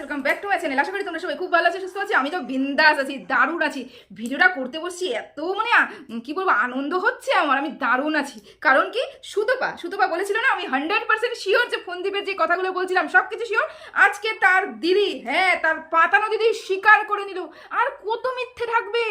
Welcome back to my channel. আশা করি তোমরা সবাই খুব ভালো আছো, সুস্থ আছি। আমি তো বিন্দাস আছি, দারুণ আছি। ভিডিওটা করতে বসছি, এত মানে কি বলবো, আনন্দ হচ্ছে আমার। আমি দারুণ আছি। কারণ কি, সুতপা বলেছিল না, আমি 100% শিওর যে ফোনদীপের যে কথাগুলো বলছিলাম সব কিছু শিওর। আজকে তার দিদি, হ্যাঁ তার পাতানো দিদি স্বীকার করে নিল। আর কত মিথ্যে থাকবে,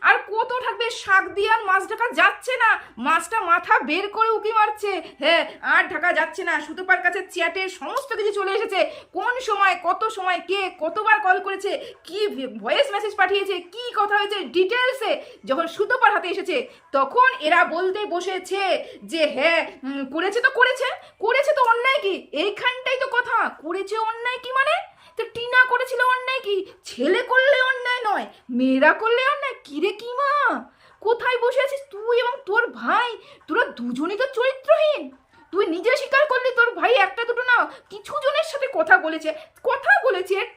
আর কত থাকবে। শাক দিয়ে আর মাছ ঢাকা যাচ্ছে না, মাছটা মাথা বের করে উকি মারছে। হ্যাঁ, আর ঢাকা যাচ্ছে না। সুতপার কাছে চ্যাটের সমস্ত কিছু চলে এসেছে। কোন সময়, কত সময়, কে কতবার কল করেছে, কি ভয়েস মেসেজ পাঠিয়েছে, কি কথা হয়েছে, ডিটেলসে যখন সুতপার হাতে এসেছে তখন এরা বলতে বসেছে যে হ্যাঁ করেছে তো করেছে, করেছে তো অন্যায় কি, এইখানটাই তো কথা। করেছে অন্যায় কি মানে, তো টিনা করেছিল অন্যায় কি? ছেলে করলে অন্যায় নয়, মেয়েরা করলে অন্যায়? কিরে কি মা, কোথায় বসে আছিস তুই এবং তোর ভাই? তোরা দুজনই তো চরিত্রহীন। তুই নিজে স্বীকার করলি তোর ভাই একটা দুটো না কিছু জনের সাথে কথা বলেছে,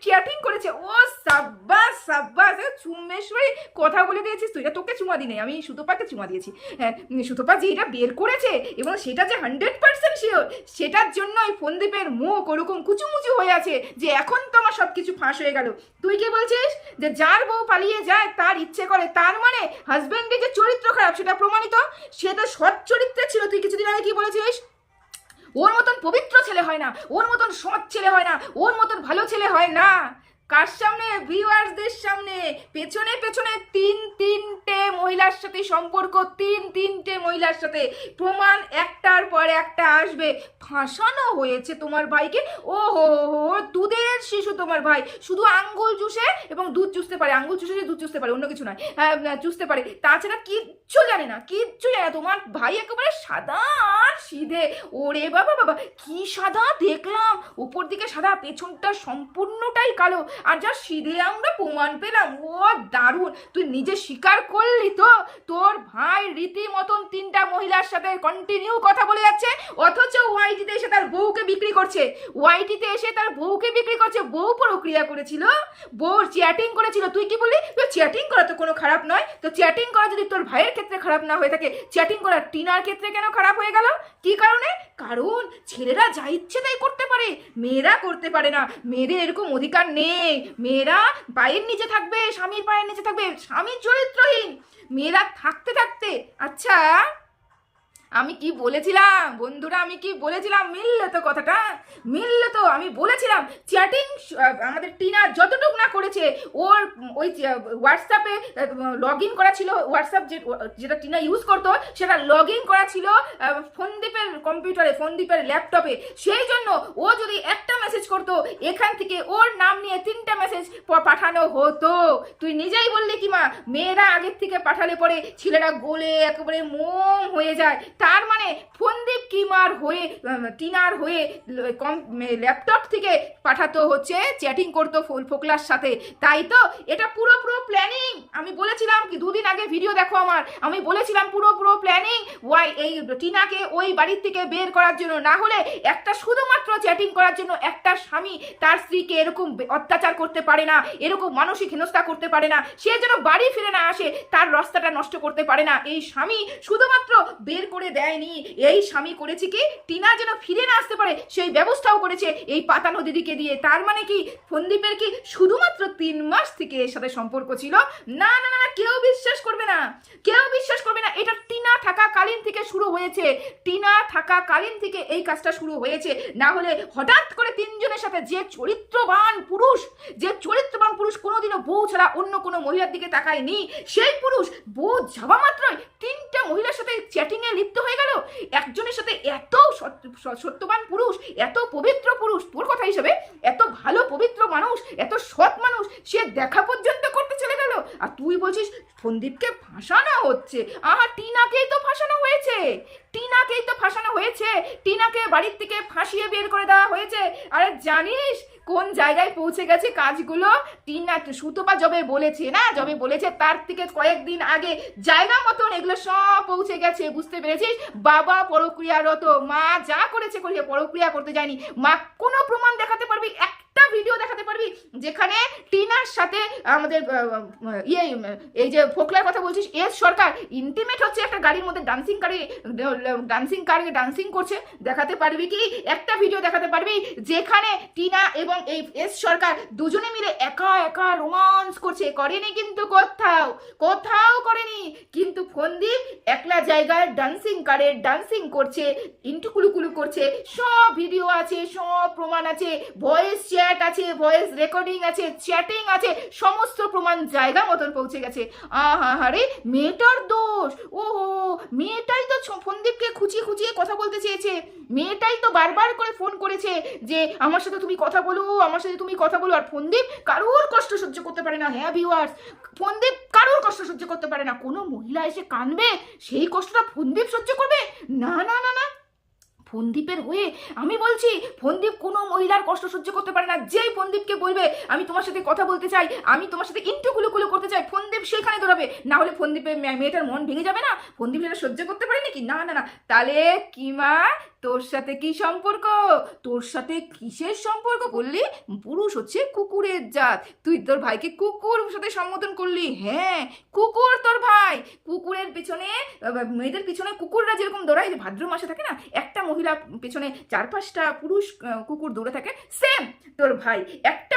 চ্যাটিং করেছে। ও সাব্বাস সাব্বাস, চুমেশ্বরী কথা বলে দিয়েছিস তুই। তোকে চুমা দিনে, আমি সুতপাকে চুমা দিয়েছি। হ্যাঁ, সুতপা যে এটা বের করেছে এবং সেটা যে 100% শিওর, সেটার জন্য এই ফোনদীপের মুখ ওরকম কুচুমুচু হয়ে আছে যে এখন তো আমার সব কিছু ফাঁস হয়ে গেল। তুই কি বলছিস যে যার বউ পালিয়ে যায় তার ইচ্ছে করে, তার মানে হাজব্যান্ডের যে চরিত্র খারাপ সেটা প্রমাণিত। সে তো সৎ চরিত্রে ছিল। তুই কিছুদিন আগে কি বলেছিস? ওর মতন পবিত্র ছেলে হয় না, ওর মতন সৎ ছেলে হয় না, ওর মতন ভালো ছেলে হয় না। কার সামনে? ভিউয়ার্সদের সামনে। পেছনে পেছনে তিনটে মহিলার সাথে সম্পর্ক, তিনটে মহিলার সাথে প্রমাণ একটার পর একটা আসবে। ফাঁসানো হয়েছে তোমার ভাইকে। ও হো হো, দুধের শিশু তোমার ভাই। শুধু আঙ্গুল চুষে এবং দুধ চুষতে পারে, আঙ্গুল চুষে দুধ চুষতে পারে, অন্য কিছু নয়। চুষতে পারে, তাছাড়া কিচ্ছু জানে না, কিচ্ছু জানে না। তোমার ভাই একেবারে সাদা আর সিধে। ওরে বাবা বাবা, কি সাদা দেখলাম, উপর দিকে সাদা, পেছনটা সম্পূর্ণটাই কালো। আর যা সিধে আমরা প্রমাণ পেলাম। ও দারুণ, তুই নিজে স্বীকার করলি তো তোর ভাই রীতিমতন তিনটা মহিলার সাথে কন্টিনিউ কথা বলে যাচ্ছে, অথচ ওয়াইটিতে এসে তার বউকে বিক্রি করছে। বউ প্রক্রিয়া করেছিল, বউ চ্যাটিং করেছিল। তুই কি বললি? তো চ্যাটিং করা তো কোনো খারাপ নয়। তো চ্যাটিং করা যদি তোর ভাইয়ের ক্ষেত্রে খারাপ না হয়ে থাকে, চ্যাটিং করা টিনার ক্ষেত্রে কেন খারাপ হয়ে গেল? কি কারণে? কারণ ছেলেরা যা ইচ্ছে তাই করতে পারে, মেয়েরা করতে পারে না। মেয়েদের এরকম অধিকার নেই। মেয়েরা পায়ের নিচে থাকবে, স্বামীর পায়ের নিচে থাকবে, স্বামী চরিত্রহীন। মেয়েরা থাকতে থাকতে, আচ্ছা আমি কি বলেছিলাম বন্ধুরা, আমি কি বলেছিলাম? মিললে তো কথাটা, মিললে তো। আমি বলেছিলাম চ্যাটিং আমাদের টিনা যতটুকু না করেছে, ওর ওই হোয়াটসঅ্যাপে লগ ইন করা ছিল, হোয়াটসঅ্যাপ যেটা টিনা ইউজ করতো সেটা লগ ইন করা ছিল ফোনদীপের কম্পিউটারে, ফোনদীপের ল্যাপটপে। সেই জন্য ও যদি একটা মেসেজ করতো, এখান থেকে ওর নাম নিয়ে 3টে মেসেজ পাঠানো হতো। তুই নিজেই বললি কি মা, মেয়েরা আগের থেকে পাঠালে পরে ছেলেরা গোলে একেবারে মোম হয়ে যায়। তার মানে ফোনদীপ কিমার হয়ে, টিনার হয়ে ল্যাপটপ থেকে পাঠাতো হচ্ছে, চ্যাটিং করতো ফোকলার সাথে, তাই তো? এটা পুরো প্ল্যানিং। আমি বলেছিলাম কি, দুদিন আগে ভিডিও দেখো আমার, আমি বলেছিলাম পুরো প্ল্যানিং। এই টিনাকে ওই বাড়ির থেকে বের করার জন্য, না হলে একটা শুধুমাত্র চ্যাটিং করার জন্য একটা স্বামী তার স্ত্রীকে এরকম অত্যাচার করতে পারে না, এরকম মানসিক হেনস্থা করতে পারে না। সে যেন বাড়ি ফিরে না আসে, তার রাস্তাটা নষ্ট করতে পারে না। এই স্বামী শুধুমাত্র বের করে দেয়নি, এই স্বামী করেছে কি, টিনা যেন ফিরে না আসতে পারে সেই ব্যবস্থাও করেছে এই পাতানো দিদিকে দিয়ে। তার মানে কি, ফোনদীপের কি শুধুমাত্র 3 মাস থেকে এর সাথে সম্পর্ক ছিল? না না না, কেউ বিশ্বাস করবে না, কেউ বিশ্বাস করবে না। এটা টিনা থাকাকালীন থেকে শুরু হয়েছে, টিনা থাকাকালীন থেকে এই কাজটা শুরু হয়েছে। না হলে হঠাৎ করে 3 জনের সাথে, যে চরিত্রবান পুরুষ কোনোদিনও বউ ছাড়া অন্য কোনো মহিলার দিকে তাকায়নি, সেই পুরুষ বউ যাওয়া মাত্রই 3টে মহিলার সাথে চ্যাটিং এ লিপ্ত হয়ে গেল। একজনের সাথে এত সত্যবান পুরুষ, এত পবিত্র পুরুষ, তোর কথা হিসেবে এত ভালো পবিত্র মানুষ, এত সৎ মানুষ, সে দেখা পর্যন্ত করতে চলে গেল। আর তুই বলছিস ফোনদীপকে ফাঁসানো হচ্ছে? টিনাকেই তো ফাঁসানো হয়েছে, টিনাকে বাড়ির থেকে ফাঁসিয়ে বের করে দেওয়া হয়েছে। আরে জানিস কোন জায়গায় পৌঁছে গেছে কাজগুলো? টিনা সুতপা যবে বলেছে তার থেকে কয়েকদিন আগে জায়গা মতন এগুলো সব পৌঁছে গেছে, বুঝতে পেরেছিস? বাবা পরক্রিয়ারত, মা যা করেছে পরক্রিয়া করতে যায়নি। মা কোনো প্রমাণ দেখাতে পারবি? একটা ভিডিও দেখাতে পারবি যেখানে টিনার সাথে আমাদের এই যে ফোকলার কথা বলছিস এস সরকার ইন্টিমেট হচ্ছে একটা গাড়ির মধ্যে ডান্সিং করছে, দেখাতে পারবি কি একটা ভিডিও দেখাতে পারবি যেখানে টিনা এবং এই এস সরকার দুজনে মিলে একা একা রোমান্স করছে? করেনি কিন্তু, কোথাও করেনি। কিন্তু ফন্দীপ একলা জায়গায় ডান্সিং করছে, ইন্টুকুলুকুলু করছে, সব ভিডিও আছে, সব প্রমাণ আছে, ভয়েস চ্যাট আছে, ভয়েস রেকর্ডিং আছে, চ্যাটিং আছে, সমস্ত প্রমাণ জায়গা মতন পৌঁছে গেছে। আরে মেয়েটার দোষ, ওহো মেয়েটাই তো ফন্দীপকে খুঁচিয়ে কথা বলতে চেয়েছে, মেয়েটাই তো বারবার করে ফোন করেছে যে আমার সাথে তুমি কথা বলো, আমার সাথে তুমি কথা বলো। আর ফন্দীপ কারোর কষ্ট সহ্য করতে পারে না। হ্যাঁ ভিউয়ার্স, ফন্দীপ কারোর কষ্ট সহ্য করতে পারে না। কোনো মহিলা এসে কাঁদবে, সেই কষ্টটা ফন্দীপ সহ্য করবে? না না না না, ফন্দীপের হয়ে আমি বলছি, ফন্দীপ কোনো মহিলার কষ্ট সহ্য করতে পারে না। যেই ফন্দীপকে বলবে আমি তোমার সাথে কথা বলতে চাই, আমি তোমার সাথে ইন্টুকুলুকুলু করতে চাই, ফন্দীপ সেখানে দৌড়াবে। না হলে ফন্দীপের মেয়েটার মন ভেঙে যাবে না? ফন্দীপ সেটা সহ্য করতে পারে নাকি? না না না। তাহলে কি মা, তোর সাথে কি সম্পর্ক? তোর সাথে কিসের সম্পর্ক বললি? পুরুষ হচ্ছে কুকুরের জাত, তুই তোর ভাইকে কুকুর সাথে সম্বোধন করলি। হ্যাঁ কুকুর তোর ভাই, কুকুরের পিছনে মেয়েদের পিছনে কুকুররা যেরকম দৌড়ায়, যে ভাদ্র মাসে থাকে না একটা মহিলা পিছনে 4-5টা পুরুষ কুকুর দৌড়ে থাকে, সেম তোর ভাই একটা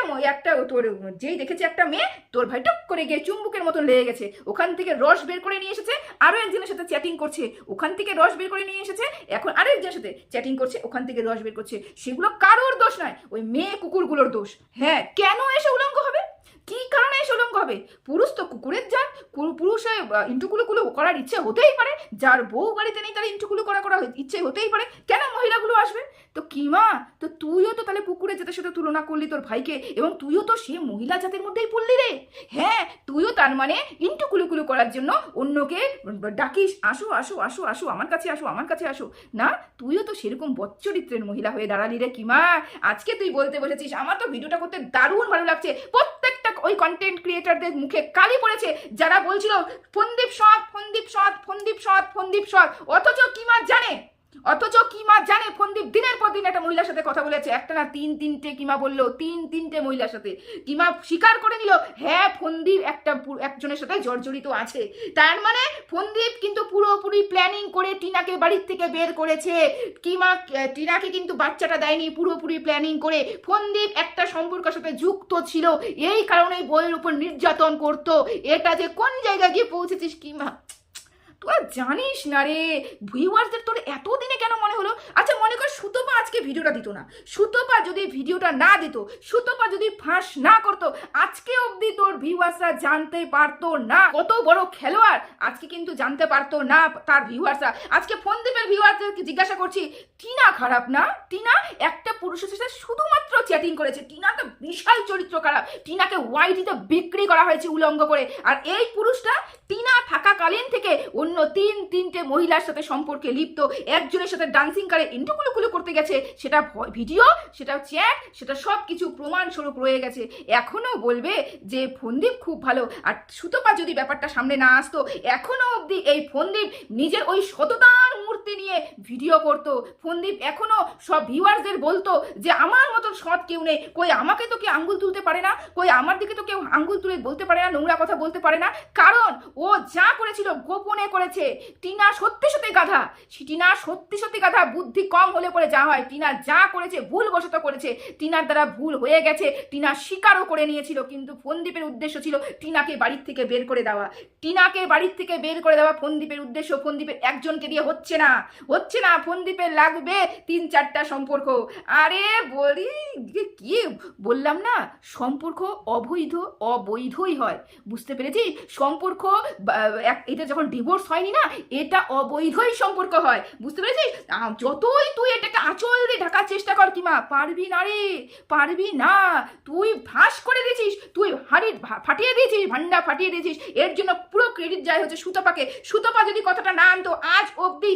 তোর যেই দেখেছে একটা মেয়ে, তোর ভাই টক করে গিয়ে চুম্বুকের মতন লেগে গেছে, ওখান থেকে রস বের করে নিয়ে এসেছে, আরো একজনের সাথে চ্যাটিং করছে, ওখান থেকে রস বের করে নিয়ে এসেছে, এখন আরো একজনের সাথে চ্যাটিং করছে, ওখান থেকে রস বের করছে। সেগুলো কারোর দোষ নয়, ওই মেয়ে কুকুরগুলোর দোষ। হ্যাঁ কেন এসে উলঙ্গ হবে? কি কারণে এসে উলঙ্গ হবে? পুরুষ তো কুকুরের জাত, পুরুষে ইন্টুকুলুকুলু করার ইচ্ছে হতেই পারে, যার বউ বাড়িতে নেই তার ইন্টুকুলু করার ইচ্ছে হতেই পারে, কেন মহিলাগুলো আসবে? তো কি মা, তো তুইও তো তাহলে কুকুরের জাতের সাথে তুলনা করলি তোর ভাইকে, এবং তুইও তো সে মহিলা জাতের মধ্যেই পড়লি রে। হ্যাঁ তুইও তার মানে ইন্টুকুলুকুলু করার জন্য অন্যকে ডাকিস, আসো আসো আসো আসো আমার কাছে আসো, আমার কাছে আসো। না, তুইও তো সেরকম বচ্চরিত্রের মহিলা হয়ে দাঁড়ালি রে কি মা। আজকে তুই বলতে বসেছিস, আমার তো ভিডিওটা করতে দারুণ ভালো লাগছে। প্রত্যেকটা ওই কন্টেন্ট ক্রিয়েটারদের মুখে কালি পড়েছে যারা বলছিল ফন্দীপ সৎ, অথচ কিমা জানে ফন্দীপ দিনের পর দিন একটা মহিলার সাথে কথা বলেছে, একটা না তিনটে কিমা বললো, তিনটে মহিলার সাথে। কিমা স্বীকার করে নিল হ্যাঁ ফন্দীপ একজনের সাথে জর্জরিত আছে। তার মানে ফন্দীপ কিন্তু পুরোপুরি প্ল্যানিং করে টিনাকে বাড়ির থেকে বের করেছে। কিমা টিনাকে কিন্তু বাচ্চাটা দেয়নি, পুরোপুরি প্ল্যানিং করে ফন্দীপ একটা সম্পর্কের সাথে যুক্ত ছিল, এই কারণে বইয়ের উপর নির্যাতন করতো। এটা যে কোন জায়গায় গিয়ে পৌঁছেছিস কিমা, তোরা জানিস না রে। ভিউয়ার্সদের তোর এতদিনে কেন মনে হলো? আচ্ছা মনে কর সুতপা আজকে ভিডিওটা দিত না, সুতপা যদি ভিডিওটা না দিত, সুতপা যদি ফাঁস না করতো, আজকে অবধি তোর ভিউয়ার্সরা জানতে পারতো না কত বড় খেলোয়াড়। আজকে কিন্তু জানতে পারতো না তার ভিউয়ার্সরা। আজকে ফন্দীপের ভিউয়ার্সদেরকে জিজ্ঞাসা করছি, টিনা খারাপ না? টিনা একটা পুরুষের সাথে শুধুমাত্র চ্যাটিং করেছে, টিনাকে বিশাল চরিত্র খারাপ, টিনাকে ওয়াইটিতে বিক্রি করা হয়েছে উলঙ্গ করে। আর এই পুরুষটা টিনা থাকাকালীন থেকে অন্য তিনটে মহিলার সাথে সম্পর্কে লিপ্ত, একজনের সাথে ডান্সিং করে ইন্টুকুলুকুলু করতে গেছে, সেটা ভিডিও, সেটা চ্যাট, সেটা সব কিছু প্রমাণ স্বরূপ রয়ে গেছে। এখনো বলবে যে ফন্দীপ খুব ভালো, আর সুতপা যদি ব্যাপারটা সামনে না আসতো, এখনো অবধি এই ফন্দীপ নিজের ওই সততার মূর্তি নিয়ে ভিডিও করতো। ফন্দীপ এখনো সব ভিউয়ার্সদের বলতো যে আমার মতন সৎ কেউ নেই, কই আমাকে তো কেউ আঙ্গুল তুলতে পারে না, কই আমার দিকে তো কেউ আঙ্গুল তুলে বলতে পারে না, নোংরা কথা বলতে পারে না। কারণ ও যা করেছিল গোপনে করেছে। টিনা সত্যি গাধা, টিনা সত্যি গাধা, বুদ্ধি কম হলে পরে যা হয়। টিনা যা করেছে ভুলবশত করেছে, টিনার দ্বারা ভুল হয়ে গেছে, টিনা স্বীকারও করে নিয়েছিল। কিন্তু ফন্দীপের উদ্দেশ্য ছিল টিনাকে বাড়ির থেকে বের করে দেওয়া, ফন্দীপের উদ্দেশ্য। ফন্দীপের একজনকে দিয়ে হচ্ছে না, ফন্দীপের লাগবে 3-4টা সম্পর্ক। আরে বলি কি বললাম না, সম্পর্ক অবৈধই হয়, বুঝতে পেরেছি? সম্পর্ক এটা যখন ডিভোর্স হয়নি না, এটা অবৈধই সম্পর্ক হয়, বুঝতে পেরেছিস? যতই তুই এটাকে আঁচল দিয়ে ঢাকার চেষ্টা কর কিমা, পারবি না রে, পারবি না। তুই ফাঁস করে দিয়েছিস, তুই ফাটিয়ে দিয়েছিস, ভান্ডা ফাটিয়ে দিয়েছিস। এর জন্য পুরো ক্রেডিট যায় হচ্ছে সুতপাকে। সুতপা যদি কথাটা না আনতো, আজ অবধি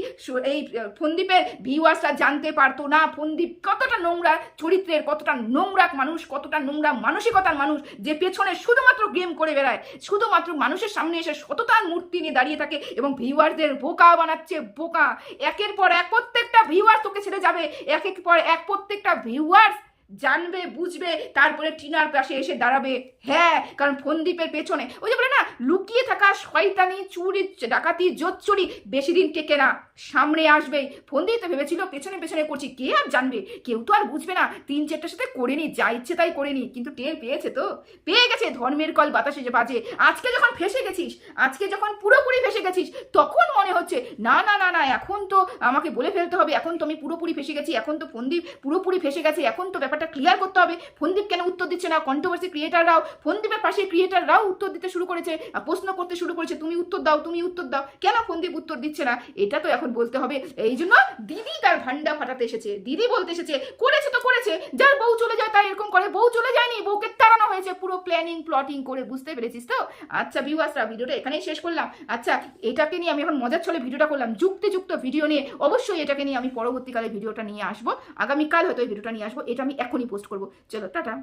এই ফন্দীপের ভিউয়ার্সরা জানতে পারতো না ফন্দীপ কতটা নোংরা চরিত্রের, কতটা নোংরা মানুষ, কতটা নোংরা মানসিকতার মানুষ, যে পেছনে শুধুমাত্র গেম করে বেড়ায়, শুধুমাত্র মানুষের সামনে এসে সততার মূর্তি নিয়ে দাঁড়িয়ে থাকে এবং ভিউয়ারদের বোকা বানাচ্ছে, বোকা। একের পর এক প্রত্যেকটা ভিউয়ার তোকে ছেড়ে যাবে, একের পর এক প্রত্যেকটা ভিউয়ার্স জানবে বুঝবে তারপরে টিনার পাশে এসে দাঁড়াবে। হ্যাঁ, কারণ ফন্দীপের পেছনে ওই যে বলে না, লুকিয়ে থাকা শয়তানি চুরি ডাকাতি জোচ্চুরি বেশি দিন টেকে না, সামনে আসবেই। ফন্দীপ তো ভেবেছিল পেছনে পেছনে করছি, কে আর জানবে, কেউ তো আর বুঝবে না, 3-4টার সাথে করেনি, যা ইচ্ছে তাই করেনি। কিন্তু টের পেয়েছে তো, পেয়ে গেছে ধর্মের কল বাতাসে যে বাজে। আজকে যখন ফেসে গেছিস, আজকে যখন পুরোপুরি ফেসে গেছিস, তখন মনে হচ্ছে না না না না, এখন তো আমাকে বলে ফেলতে হবে, এখন তো আমি পুরোপুরি ফেসে গেছি, এখন তো ফন্দীপ পুরোপুরি ফেসে গেছে, এখন তো ব্যাপারটা ক্লিয়ার করতে হবে। ফন্দীপ কেন উত্তর দিচ্ছে না? কন্ট্রোভার্সি ক্রিয়েটাররাও, ফন্দীপের পাশে ক্রিয়েটাররাও উত্তর দিতে শুরু করেছে, প্রশ্ন করতে শুরু করেছে, তুমি উত্তর দাও, তুমি উত্তর দাও। কেন ফন্দীপ উত্তর দিচ্ছে না? এটা তো এখন বলতে হবে। এই জন্য দিদি তার ভান্ডা ফাটাতে এসেছে, দিদি বলতে এসেছে, করেছে তো করেছে, যার বউ চলে যায় তাই এরকম করে। বউ চলে যায়নি, বউকে তাড়ানো হয়েছে পুরো প্ল্যানিং প্লটিং করে, বুঝতে পেরেছিস তো? আচ্ছা ভিউয়ার্সরা, ভিডিওটা এখানেই শেষ করলাম। আচ্ছা, এটাকে নিয়ে আমি এখন মজার ছলে ভিডিওটা করলাম, যুক্তিযুক্ত ভিডিও নিয়ে। অবশ্যই এটাকে নিয়ে আমি পরবর্তীকালে ভিডিওটা নিয়ে আসবো, আগামীকাল হয়তো এই ভিডিওটা নিয়ে আসবো, এটা আমি এখনই পোস্ট করবো। চলো টাটা।